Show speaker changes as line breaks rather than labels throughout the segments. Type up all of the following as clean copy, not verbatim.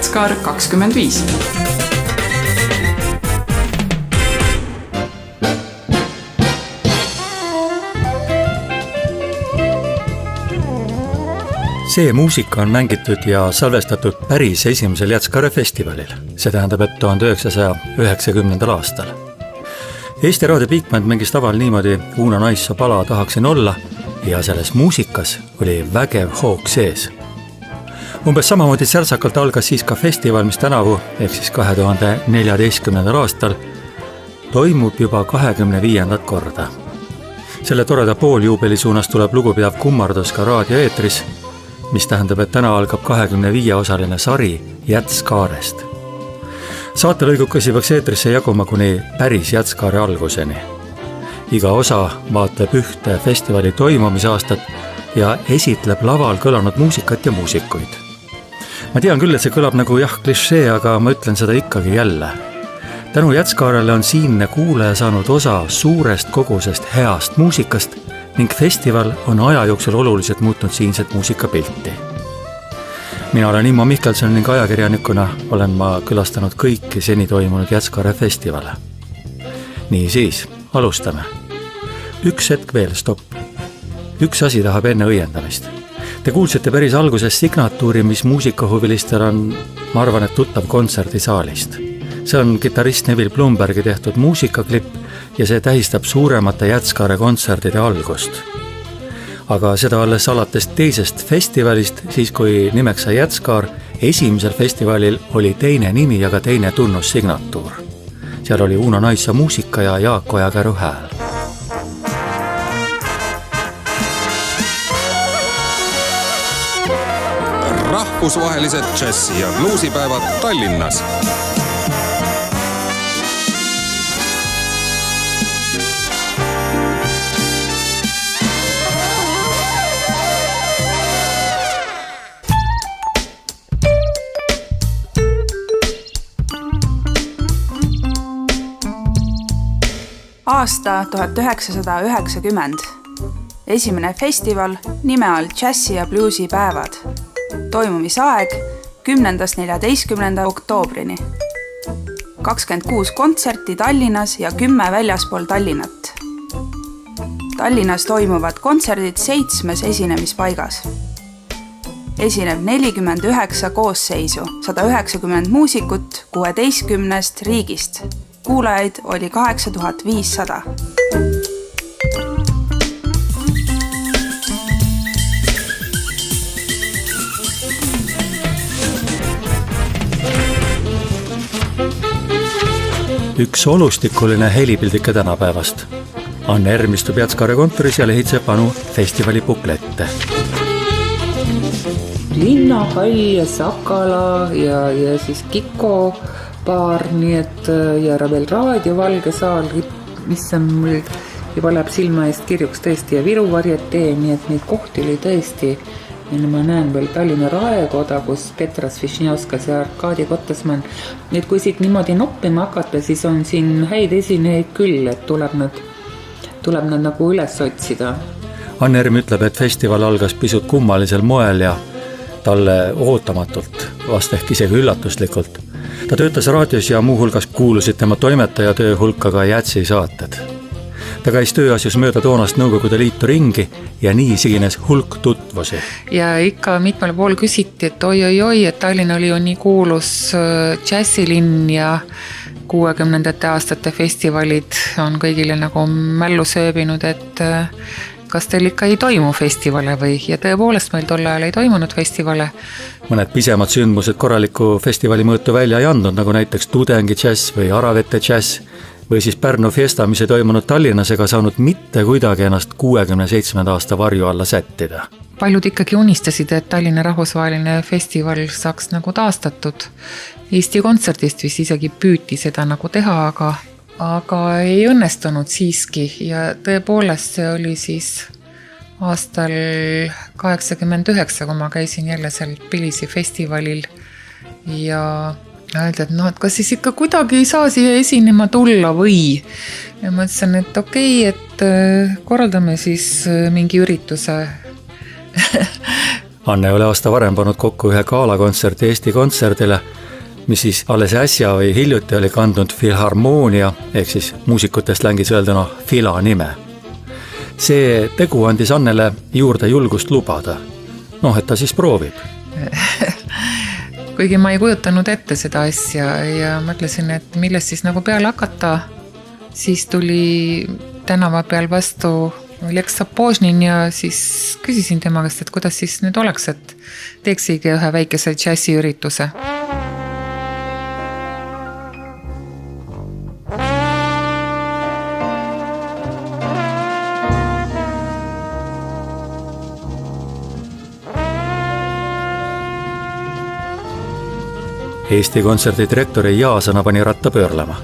Jatskaar 25.
See muusika on mängitud ja salvestatud päris esimesel Jatskaare festivalil. See tähendab, et 1990. aastal. Eesti Raadio Bigband mängis taval niimoodi Uno Naissoo pala Tahaksin olla ja selles muusikas oli vägev hoog sees. Umbes samamoodi särtsakalt algas siis ka festival, mis tänavu, ehk siis 2014. aastal, toimub juba 25. korda. Selle toreda pooljuubeli suunas tuleb lugupidav kummardus ka raadioeetris, mis tähendab, et täna algab 25-osaline sari Jatskaarest. Saatelõigukesi peaks eetrisse jaguma kuni päris Jatskaare alguseni. Iga osa vaatleb ühte festivali toimumisaastat ja esitleb laval kõlanud muusikat ja muusikuid. Ma tean küll, et see kõlab nagu klišee, aga ma ütlen seda ikkagi jälle. Tänu Jatskaarele on siinne kuulaja saanud osa suurest kogusest heast muusikast ning festival on aja jooksul oluliselt muutnud siinset muusikapilti. Mina olen Immo Mihkelson ning ajakirjanikuna olen ma külastanud kõiki seni toimunud Jatskaare festivale. Nii siis, alustame. Üks hetk veel, stopp. Üks asi tahab enne õiendamist. Te kuulsite päris alguses signatuuri, mis muusikahuvilistel on, ma arvan, et tuttav kontserdisaalist. See on kitarrist Neville Blumbergi tehtud muusikaklipp ja see tähistab suuremate Jatskaare kontserdide algust. Aga seda alles alates teisest festivalist, siis kui nimeks sai Jatskaar, esimesel festivalil oli teine nimi ja ka teine tunnussignatuur. Seal oli Uno Naissoo muusika ja Jaak Ojakäru hääl.
Rahvusvahelised džässi- ja bluusipäevad Tallinnas.
Aasta 1990. Esimene festival nime all Džässi- ja bluusipäevad. Toimumisaeg 10.–14. oktoobrini. 26 kontserti Tallinnas ja 10 väljaspool Tallinnat. Tallinnas toimuvad kontserdid 7 esinemispaigas. Esineb 49 koosseisu, 190 muusikut 16 riigist. Kuulajaid oli 8500.
Üks olustikuline helipildike tänapäevast. Anne Erm istub Jatskaare kontoris ja lehitseb vanu festivali buklette.
Linnahall ja Sakala ja siis Kiko paar, nii et ja veel raadio Valge saal, mis on mul juba läheb silma eest kirjuks tõesti ja Viru varietee, nii et neid kohti oli tõesti. Ja ma näen veel Tallinna Raekoda, kus Petras Višnjavskas ja Arkadi Kottasmann. Nii et kui siit niimoodi noppima hakata, siis on siin häid esinejaid küll, et tuleb nad nagu üles otsida.
Anne Erm ütleb, et festival algas pisut kummalisel moel ja talle ootamatult, vast ehk isegi üllatuslikult. Ta töötas raadios ja muuhulgas kuulusid tema toimetaja töö hulka ka Jätsi saated. Ta käis tööasjus mööda toonast Nõukogude Liitu ringi ja nii sigines hulk tutvusi.
Ja ikka mitmel pool küsiti, et oi, et Tallinn oli ju nii kuulus džässilinn ja 60. aastate festivalid on kõigile nagu mällu sööbinud, et kas teil ikka ei toimu festivale või? Ja tõepoolest meil tol ajal ei toimunud festivale.
Mõned pisemad sündmused korraliku festivali mõõtu välja ei andnud, nagu näiteks Tudengi džäss või Aravete džäss või siis Pärnu Fiesta, mis ei toimunud Tallinnas ega saanud mitte kuidagi ennast 67. aasta varju alla sättida.
Paljud ikkagi unistasid, et Tallinna rahvusvaheline festival saaks nagu taastatud. Eesti Kontserdist vist isegi püüti seda nagu teha, aga ei õnnestunud siiski ja tõepoolest see oli siis aastal 89, kui ma käisin jälle seal Pilisi festivalil ja öelda, et kas siis ikka kuidagi ei saa siia esinema tulla või? Ja ma ütlesin, et okei, et korraldame siis mingi ürituse
Anne oli aasta varem pannud kokku ühe galakontserti Eesti Kontserdile, mis siis alles äsja või hiljuti oli kandnud Filharmoonia ehk siis muusikute slängis öelduna Fila nime. See tegu andis Annele juurde julgust lubada. Et ta siis proovib.
Kuigi ma ei kujutanud ette seda asja ja mõtlesin, et millest siis nagu peale hakata, siis tuli tänava peal vastu Leks Sapožnin ja siis küsisin tema käest, et kuidas siis nüüd oleks, et teeksigi ühe väikese džässiürituse.
Eesti Kontserdi direktori Jaasana pani ratta pöörlema.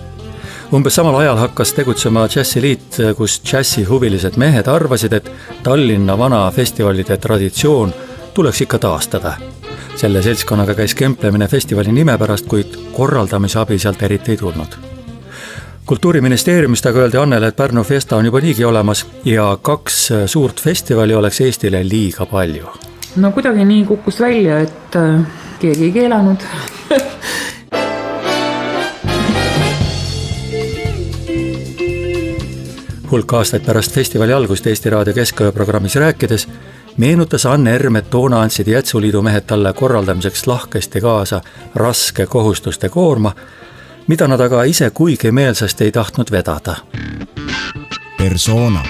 Umbes samal ajal hakkas tegutsema džässiliit, kus džässihuvilised mehed arvasid, et Tallinna vana festivalide traditsioon tuleks ikka taastada. Selle seltskonnaga käis kemplemine festivali nime pärast, kuid korraldamise abi sealt eriti ei tulnud. Kultuuriministeeriumist aga öeldi Annele, et Pärnu Festa on juba niigi olemas ja 2 suurt festivali oleks Eestile liiga palju.
No kuidagi nii kukkus välja, et keegi ei keelanud.
Hulk aastaid pärast festivali algust Eesti Raadio keskööprogrammis rääkides meenutas Anne Erm, et toona andsid Jätsuliidu mehed talle korraldamiseks lahkesti kaasa raske kohustuste koorma, mida nad aga ise kuigi meelsasti ei tahtnud vedada.
Persona.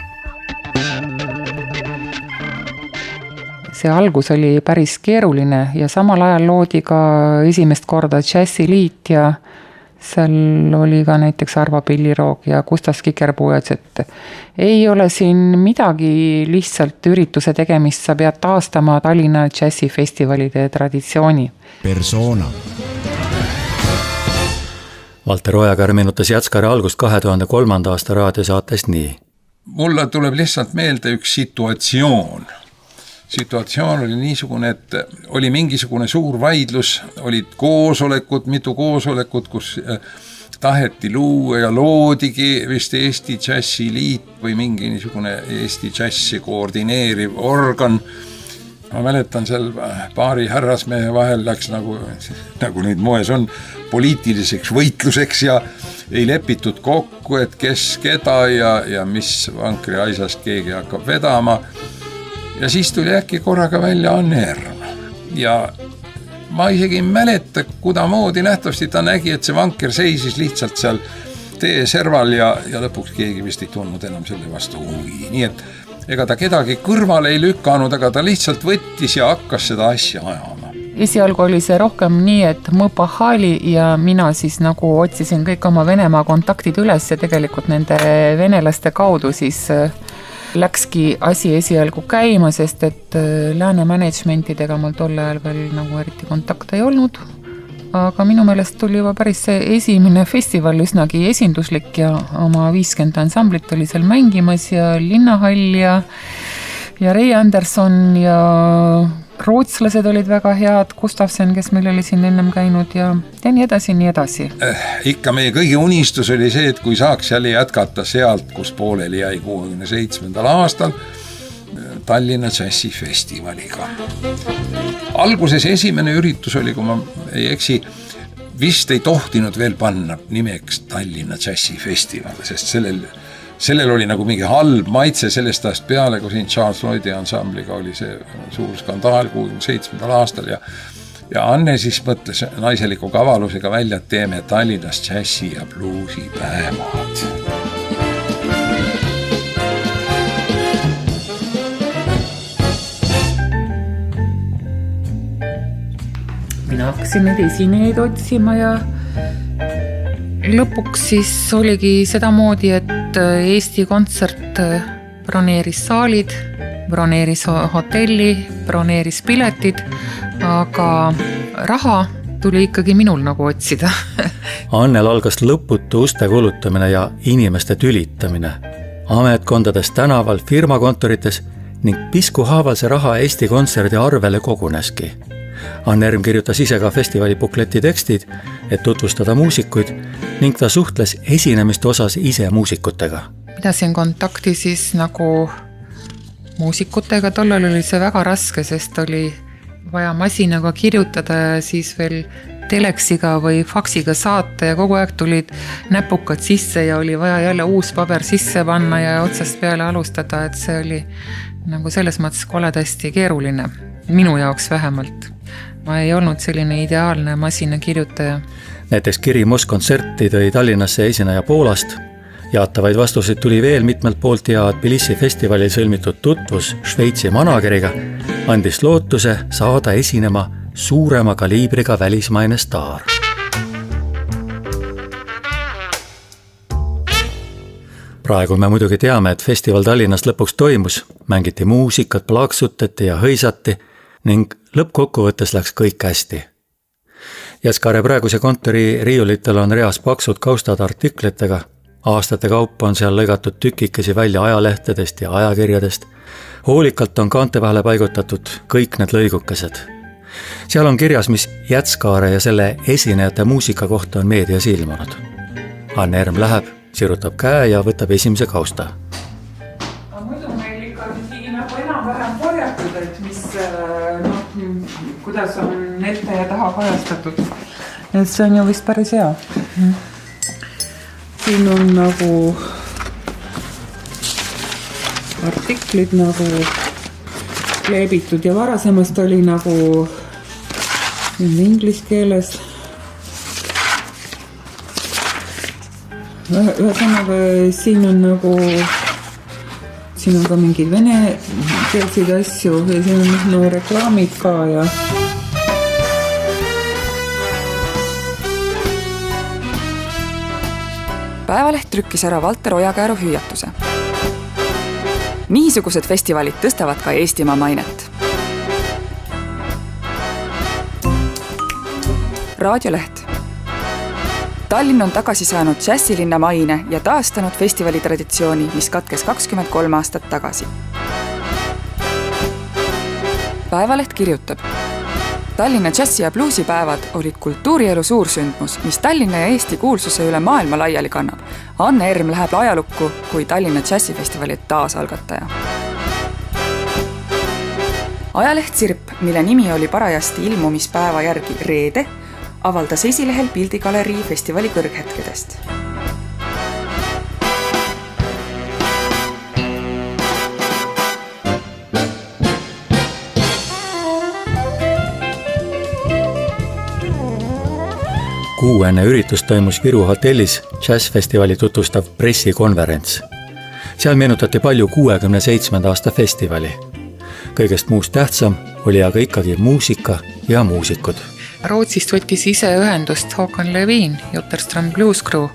See algus oli päris keeruline ja samal ajal loodi ka esimest korda džässiliit ja seal oli ka näiteks Arvo Pilliroog ja Gustav Kikerpuu, et ei ole siin midagi, lihtsalt ürituse tegemist sa pead taastama Tallinna džässifestivalide traditsiooni.
Persona.
Valter Ojakäär meenutas Jatskari algust 2003. aasta raadiosaates nii.
Mulle tuleb lihtsalt meelde üks situatsioon. Situatsioon oli niisugune, et oli mingisugune suur vaidlus, olid koosolekud, mitu koosolekut, kus taheti luua ja loodigi vist Eesti džässiliit või mingi niisugune Eesti džässi koordineeriv organ. Ma mäletan, seal paari härrasmehe vahel läks nagu neid moes on, poliitiliseks võitluseks ja ei lepitud kokku, et kes keda ja mis vankri asjast keegi hakkab vedama. Ja siis tuli äkki korraga välja Anne Erm. Ja ma isegi ei mäleta, kudamoodi nähtavasti ta nägi, et see vanker seisis lihtsalt seal tee serval ja lõpuks keegi vist ei tulnud enam selle vastu huvi. Nii et ega ta kedagi kõrvale ei lükanud, aga ta lihtsalt võttis ja hakkas seda asja ajama.
Esialgu oli see rohkem nii, et mõpahali ja mina siis nagu otsisin kõik oma Venemaa kontaktid üles ja tegelikult nende venelaste kaudu siis läkski asi esialgu käima, sest et lääne managementidega mul tol ajal veel nagu eriti kontakte ei olnud. Aga minu meelest tuli juba päris see esimene festival üsnagi esinduslik ja oma 50 ansamblit oli seal mängimas ja Linnahall ja Ray Anderson ja rootslased olid väga head, Gustavsen, kes meil oli siin ennem käinud ja nii edasi.
Ikka meie kõigi unistus oli see, et kui saaks jälle jätkata sealt, kus pooleli jäi 67. aastal Tallinna džässifestivaliga. Alguses esimene üritus oli, kui ma ei eksi, vist ei tohtinud veel panna nimeks Tallinna džässifestival, sest sellel oli nagu mingi halb maitse sellest ajast peale, kui siin Charles Lloydi ansambliga oli see suur skandaal 67. aastal ja Anne siis mõtles naiseliku kavalusega välja, et teeme Tallinnas džässi ja bluusi päevad.
Mina hakkasin neid esinejaid otsima ja lõpuks siis oligi seda moodi, et Eesti Kontsert broneeris saalid, broneeris hotelli, broneeris piletid, aga raha tuli ikkagi minul nagu otsida.
Annel algas lõputu uste kulutamine ja inimeste tülitamine. Ametkondades tänaval, firmakontorites ning piskuhaaval see raha Eesti Kontserdi arvele koguneski. Anne Erm kirjutas ise ka festivali bukleti tekstid, et tutvustada muusikuid ning ta suhtles esinemiste osas ise muusikutega.
Pidasin kontakti siis nagu muusikutega, tollal oli see väga raske, sest oli vaja masinaga kirjutada ja siis veel teleksiga või faksiga saata ja kogu aeg tulid näpukad sisse ja oli vaja jälle uus paber sisse panna ja otsast peale alustada, et see oli nagu selles mõttes koledasti keeruline, minu jaoks vähemalt. Ma ei olnud selline ideaalne masinakirjutaja.
Näiteks Kiri Moss-kontserti tõi Tallinnasse esineja Poolast, jaatavaid vastuseid tuli veel mitmelt poolt ja Tbilisi festivalil sõlmitud tutvus Šveitsi manageriga andis lootuse saada esinema suurema kaliibriga välismaine staar. Praegu me muidugi teame, et festival Tallinnas lõpuks toimus, mängiti muusikat, plaaksutati ja hõisati ning lõppkokkuvõttes läks kõik hästi. Jaskare praeguse kontori riiulitel on reas paksud kaustad artiklitega. Aastate kaupa on seal lõigatud tükikesi välja ajalehtedest ja ajakirjadest. Hoolikalt on kaante vahele paigutatud kõik need lõigukesed. Seal on kirjas, mis Jaskare ja selle esinejate muusika kohta on meedias ilmunud. Anne Erm läheb, sirutab käe ja võtab esimese kausta.
Muidu meil ikkagi nagu enam-vähem korjatud, et mis, kuidas on ette ja taha kajastatud. Et see on ju vist päris hea. Siin on nagu artiklid nagu kleebitud ja varasemast oli nagu inglise keeles. Ühesõnaga siin on nagu, siin on ka mingid vene keelseid asju ja siin on reklaamid ka ja
Päevaleht trükkis ära Valter Ojakäeru hüüatuse. Niisugused festivalid tõstavad ka Eestimaa mainet. Raadioleht. Tallinn on tagasi saanud džässilinna maine ja taastanud festivali traditsiooni, mis katkes 23 aastat tagasi. Päevaleht kirjutab. Tallinna džässi- ja bluusipäevad olid kultuurielu suursündmus, mis Tallinna ja Eesti kuulsuse üle maailma laiali kannab. Anne Erm läheb ajalukku kui Tallinna džässifestivali taasalgataja. Ajaleht Sirp, mille nimi oli parajasti ilmumispäeva järgi reede, avaldas esilehel pildigalerii festivali kõrghetkedest.
Kuu enne üritus toimus Viru hotellis džässfestivali tutvustav pressikonverents. Seal meenutati palju 67. aasta festivali. Kõigest muust tähtsam oli aga ikkagi muusika ja muusikud.
Rootsist võttis ise ühendust Håkan Levin, Jutterström Blues Crew.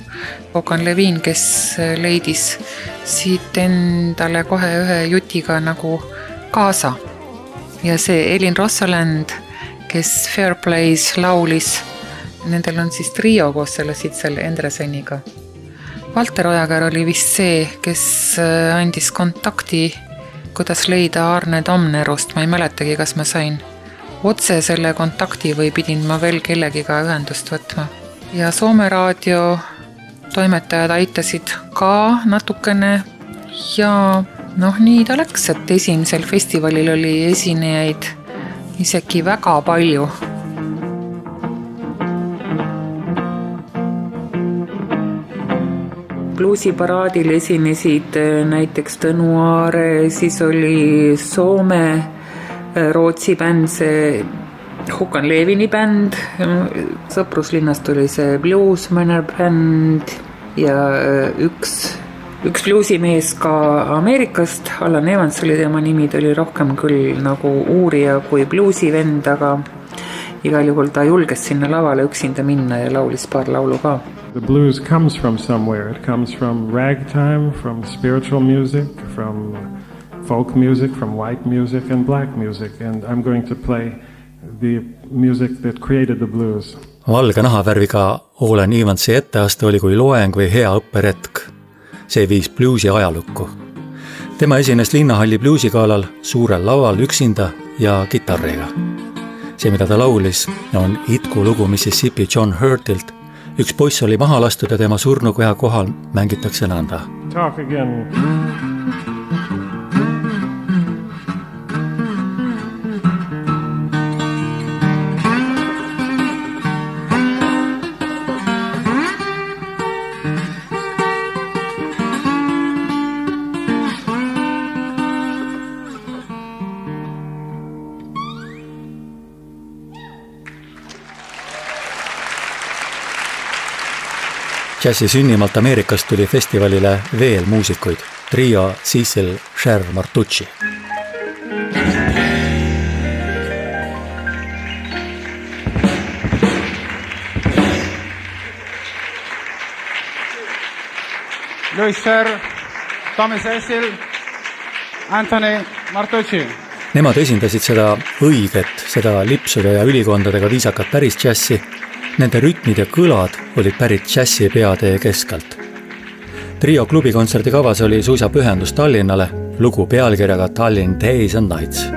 Håkan Levin, kes leidis siit endale kohe ühe jutiga nagu kaasa. Ja see Elin Rossaland, kes Fairplays laulis, nendel on siis trio koos selle Sitsel Endreseniga. Valter Ojakäär oli vist see, kes andis kontakti, kuidas leida Arne Tamnerust. Ma ei mäletagi, kas ma sain otse selle kontakti või pidin ma veel kellegiga ühendust võtma. Ja Soome raadio toimetajad aitasid ka natukene ja nii ta läks, et esimesel festivalil oli esinejaid isegi väga palju. Bluusiparaadil esinesid näiteks Tõnu Aare, siis oli Soome, Rootsi bänd, see Håkan Levini bänd, Sõpruslinnast oli see Bluesmanner bänd ja üks bluusimees ka Ameerikast, Alan Evans oli tema nimi, ta oli rohkem küll nagu uurija kui bluusivend, aga igal juhul ta julges sinna lavale üksinda minna ja laulis paar laulu ka.
The blues comes from somewhere. It comes from ragtime, from spiritual music, from folk music, from white music and black music. And I'm going to play the music that created the blues.
Valge nahavärviga Olen Evansi etteaste oli kui loeng või hea õpperetk. See viis bluusi ajalukku. Tema esines Linnahalli bluusikaalal suurel laval üksinda ja kitarriga. See, mida ta laulis, on itku lugu Mississippi John Hurtilt. Üks poiss oli maha lastud ja tema surnukoja kohal mängitakse nõnda.
Talk again.
Džässi sünnimalt Ameerikast tuli festivalile veel muusikuid, trio Cecil Cher Martucci.
Louis Cher, Tommy Cecil, Anthony Martucci.
Nemad esindasid seda õiget, seda lipsude ja ülikondadega viisakat päris džässi. Nende rütmid ja kõlad olid pärit džässi peatee keskalt. Trio klubi kontserdi kavas oli suisa pühendus Tallinnale, lugu pealkirjaga Tallinn Days and Nights.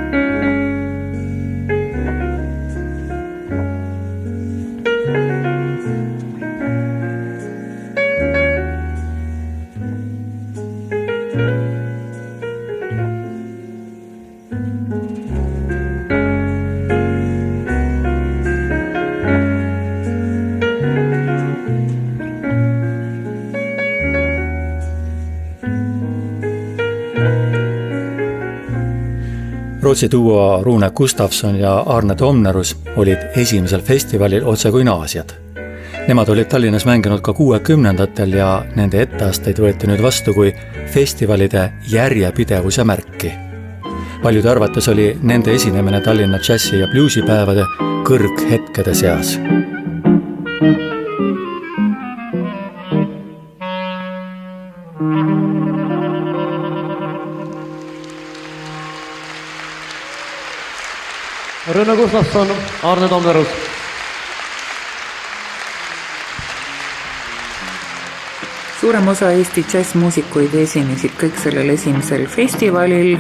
Rootsi duo Rune Gustafsson ja Arne Tomnerus olid esimesel festivalil otse kui naasjad. Nemad olid Tallinnas mänginud ka 60ndatel ja nende etteasteid võeti nüüd vastu kui festivalide järjepidevuse märki. Paljude arvates oli nende esinemine Tallinna džässi- ja bluusipäevade kõrghetkede seas.
Rune Gustafsson, Arne Tomnerus.
Suurem osa Eesti džässmuusikuid esinesid kõik sellel esimesel festivalil,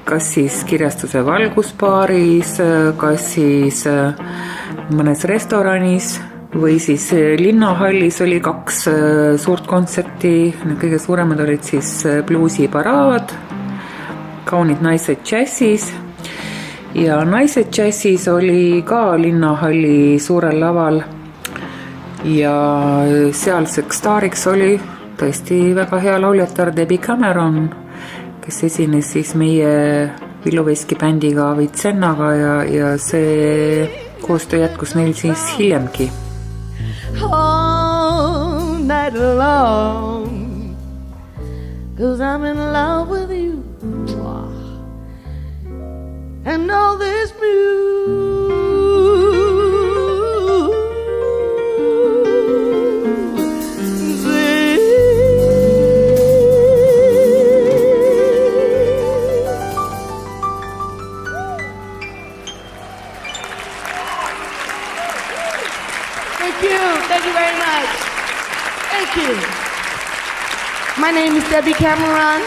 kas siis kirjastuse valguspaaris, kas siis mõnes restoranis või siis Linnahallis oli 2 suurt kontserti. Kõige suuremad olid siis bluusiparaad, Kaunid naised džässis. Ja naised džässis oli ka Linnahalli suurel laval ja sealseks staariks oli tõesti väga hea lauljatar Debbie Cameron, kes esines siis meie Villuveski bändiga Avicennaga ja see koostöö jätkus neil siis hiljemgi.
All night long, 'cause I'm in love with you. And all this
Thank you very much. Thank you. My name is Debbie Cameron.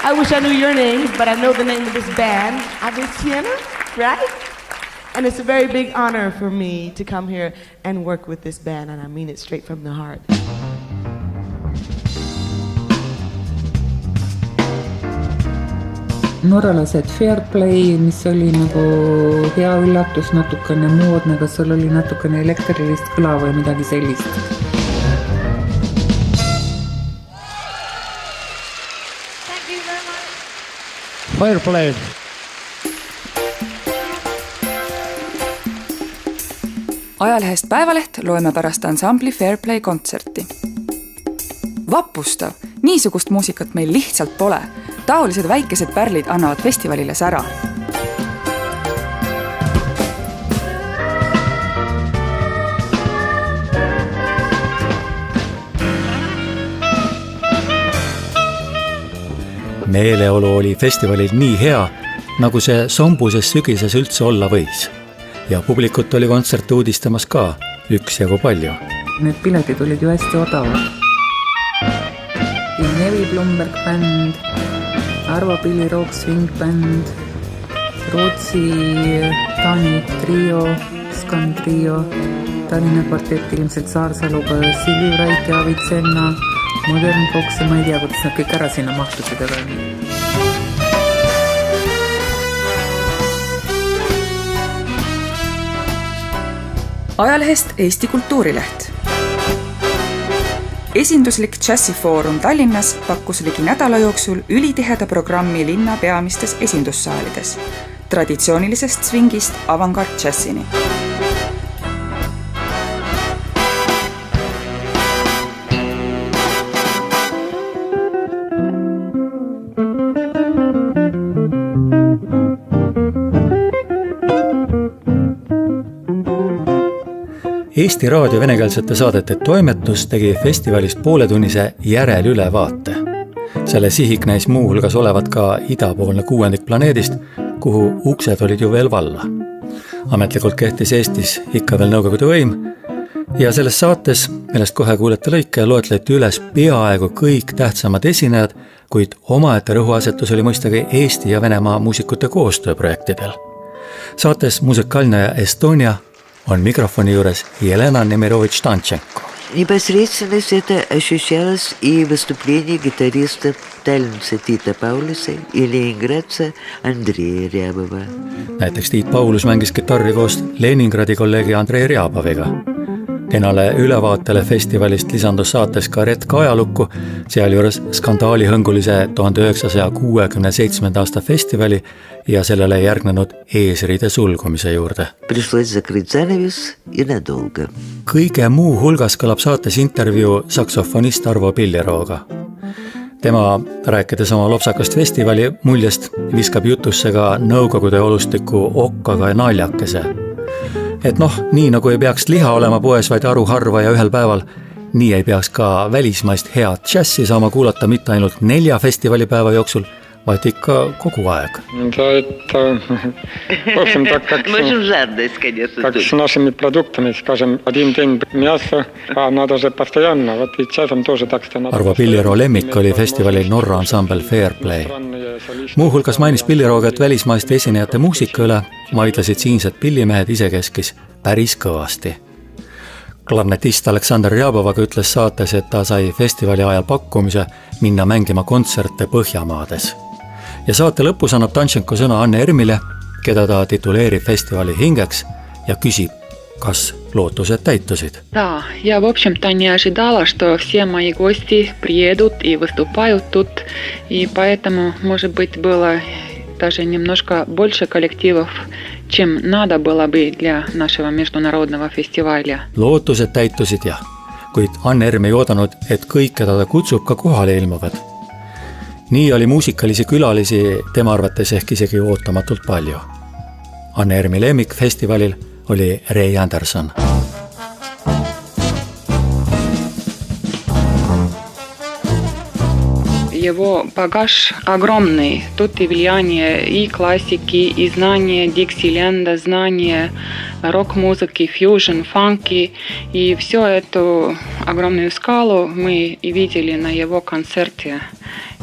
I wish I knew your name, but I know the name of this band, Avicenna, right? And it's a very big honor for me to come here and work with this band, and I mean it straight from the heart.
Norralased Fairplay, mis oli nagu hea üllatus, natukene moodne, kas seal oli natukene elektrilist kõla või midagi sellist.
Fairplay.
Ajalehest Päevaleht loeme pärast ansambli Fairplay kontserti. Vapustav, niisugust muusikat meil lihtsalt pole. Taolised väikesed pärlid annavad festivalile sära.
Meeleolu oli festivalil nii hea, nagu see sombuses sügises üldse olla võis. Ja publikut oli kontserte uudistamas ka üksjagu palju.
Need piletid olid ju hästi odavad. Nevi Blumberg bänd, Arvo Pilli Rock Swing bänd, Rootsi Taani trio, Skan trio, Tallinna kvartett ilmselt Saarsaluga, Silvi Rait ja Avicenna, Modern Fox ja ma ei tea, kuidas nad kõik ära sinna mahtusid, aga nii.
Ajalehest Eesti Kultuurileht. Esinduslik džässifoorum Tallinnas pakkus ligi nädala jooksul ülitiheda programmi linna peamistes esindussaalides, traditsioonilisest swingist avangard džässini.
Eesti Raadio venekeelsete saadete toimetus tegi festivalist pooletunnise järelülevaate. Selle sihik näis muu hulgas olevat ka idapoolne kuuendik planeedist, kuhu uksed olid ju veel valla. Ametlikult kehtis Eestis ikka veel Nõukogude võim ja selles saates, millest kohe kuulete lõike, loetleti üles peaaegu kõik tähtsamad esinejad, kuid omaette rõhuasetus oli mõistagi Eesti ja Venemaa muusikute koostööprojektidel. Saates Musikaalne Estonia on mikrofoni juures Jelena Nemirovitš-Tanchenko.
Непосредственность это ощущалось и в выступлении гитаристов таллинца Tiita Pauluse ja Leningradse Andrei Rябова.
Näiteks Tiit Paulus mängis kitarri koos Leningradi kolleegi Andrei Rjaboviga. Kenale ülevaatele festivalist lisandus saates ka retk ajalukku, sealjuures skandaalihõngulise 1967. aasta festivali ja sellele järgnenud eesriide sulgumise juurde.
Пришлось закрыть занавес и надолго.
Kõige muu hulgas kõlab saates intervjuu saksofonist Arvo Pillirooga. Tema, rääkides oma lopsakast festivali muljest, viskab jutusse ka Nõukogude olustiku okkaga ja naljakese. Et nii nagu ei peaks liha olema poes, vaid aru harva ja ühel päeval, nii ei peaks ka välismaist head džässi saama kuulata mitte ainult 4 festivalipäeva jooksul, vaid ikka kogu aeg.
В общем, можем жадность, конечно.
Как с нашими продуктами, скажем, один день мясо, а надо же постоянно. Вот и часом тоже так что надо.
Arvo Pilliro lemmik oli festivalil Norra ansambel Fairplay. Muu hulgas mainis Pillirooga, et välismaiste esinejate muusika üle vaidlesid siinsed pillimehed isekeskis päris kõvasti. Klarnetist Aleksandr Rjabovaga ütles saates, et ta sai festivali ajal pakkumise minna mängima kontserte Põhjamaades. Ja saate lõpus annab Tanchenko sõna Anne Ermile, keda ta tituleerib festivali hingeks ja küsib, kas lootused täitusid.
Да, я, в общем-то, не ожидала, что все мои гости приедут и выступают тут, и поэтому, может быть, было даже немножко больше коллективов, чем надо было бы для нашего международного фестиваля.
Lootused täitusid jah, kuid Anne Erm ei oodanud, et kõik, keda ta kutsub, ka kohale ilmuvad. Nii oli muusikalisi külalisi tema arvates ehk isegi ootamatult palju. Anne Ermi lemmik festivalil oli Ray Anderson.
Его багаж огромный. Тут и влияние и классики, и знание Диксиленда, знание рок-музыки, фьюжн, фанки. И всю эту огромную скалу мы видели на его концерте.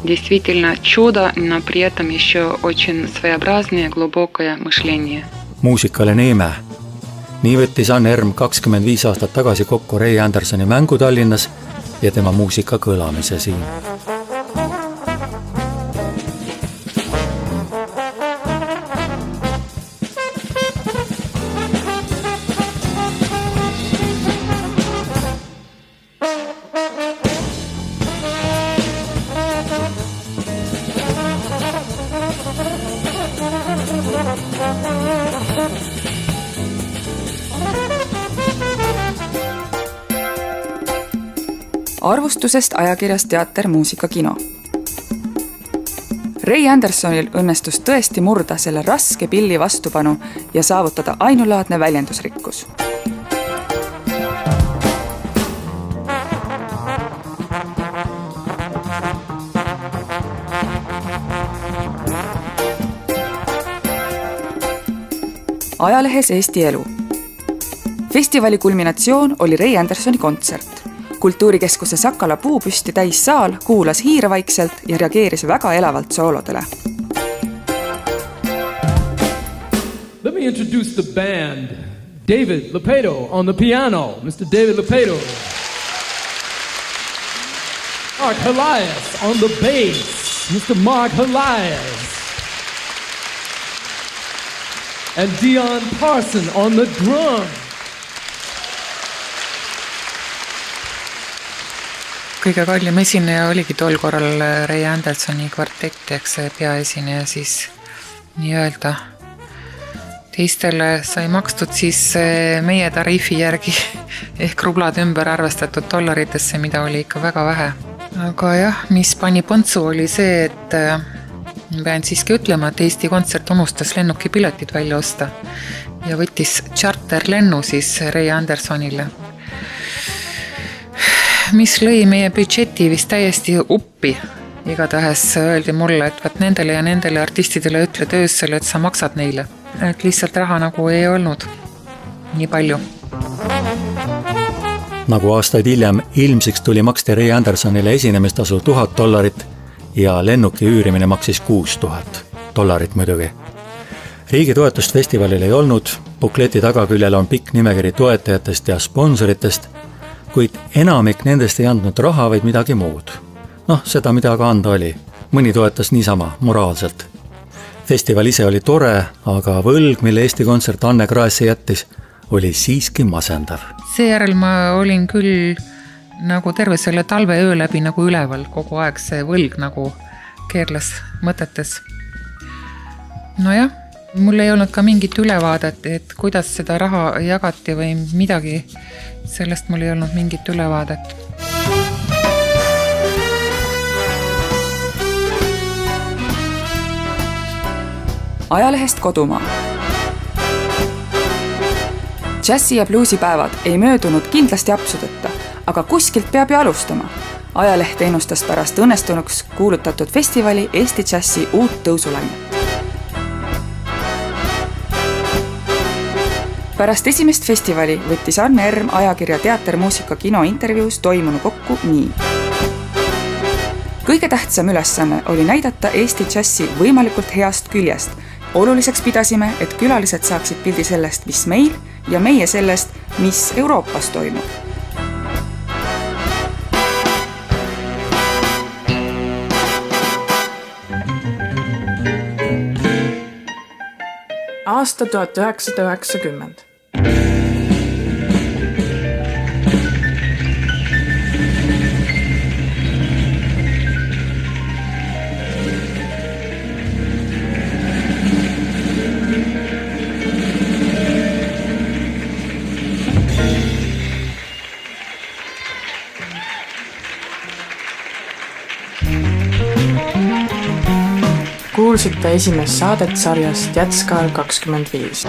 Действительно чудо, но при этом еще очень своеобразное, глубокое мышление.
Muusikaline ime. Nii võttis Anne Erm 25 aastat tagasi kokku Ray Andersoni mängu Tallinnas ja tema muusika kõlamise siin.
Arvustusest ajakirjas Teater, muusika, kino. Ray Andersonil õnnestus tõesti murda selle raske pilli vastupanu ja saavutada ainulaadne väljendusrikkus. Ajalehes Eesti elu. Festivali kulminatsioon oli Ray Andersoni kontsert. Kultuurikeskuse Sakala puupüsti täis saal kuulas hiirvaikselt ja reageeris väga elavalt soolodele.
Let me introduce the band. David Lepedo on the piano. Mr. David Lepedo. Mark Helias on the bass. Mr. Mark Helias. And Dion Parson on the drum.
Kõige kallim esineja oligi tol korral Ray Andersoni kvartett, ehk see peaesineja siis nii-öelda. Teistele sai makstud siis meie tariifi järgi ehk rublad ümber arvestatud dollaritesse, mida oli ikka väga vähe. Aga jah, mis pani põntsu oli see, et pean siiski ütlema, et Eesti Kontsert unustas lennukipiletid välja osta. ja võttis charterlennu siis Ray Andersonile, mis lõi meie budžeti vist täiesti uppi. Igatahes öeldi mulle, et võt nendele ja nendele artistidele ütle töössele, et sa maksad neile. Et lihtsalt raha nagu ei olnud nii palju.
Nagu aastaid hiljem ilmsiks tuli maksti Ray Andersonile esinemistasu $1000 ja lennuki üürimine maksis $6000 muidugi. Riigi toetust festivalil ei olnud, bukleti tagaküljel on pikk nimekiri toetajatest ja sponsoritest, kuid enamik nendest ei andnud raha, vaid midagi muud. Seda mida ka anda oli. Mõni toetas niisama, moraalselt. Festival ise oli tore, aga võlg, mille Eesti Kontsert Anne Kraesse jättis, oli siiski masendav.
Seejärel ma olin küll nagu terve selle talve öö läbi nagu üleval, kogu aeg see võlg nagu keerles mõtetes. Nojah, mul ei olnud ka mingit ülevaadet, et kuidas seda raha jagati või midagi, sellest mul ei olnud mingit ülevaadet.
Ajalehest Kodumaa. Džässi ja bluusi päevad ei möödunud kindlasti apsudeta, aga kuskilt peab ju alustama. Ajaleht ennustas pärast õnnestunuks kuulutatud festivali Eesti džässi uut tõusulainet. Pärast esimest festivali võttis Anne Erm ajakirja Teater, muusika, kino intervjuus toimunu kokku nii. Kõige tähtsam ülesanne oli näidata Eesti džässi võimalikult heast küljest. Oluliseks pidasime, et külalised saaksid pildi sellest, mis meil ja meie sellest, mis Euroopas toimub.
Aasta 1990. Kuulsite esimest saadet sarjast Jätskaar 25.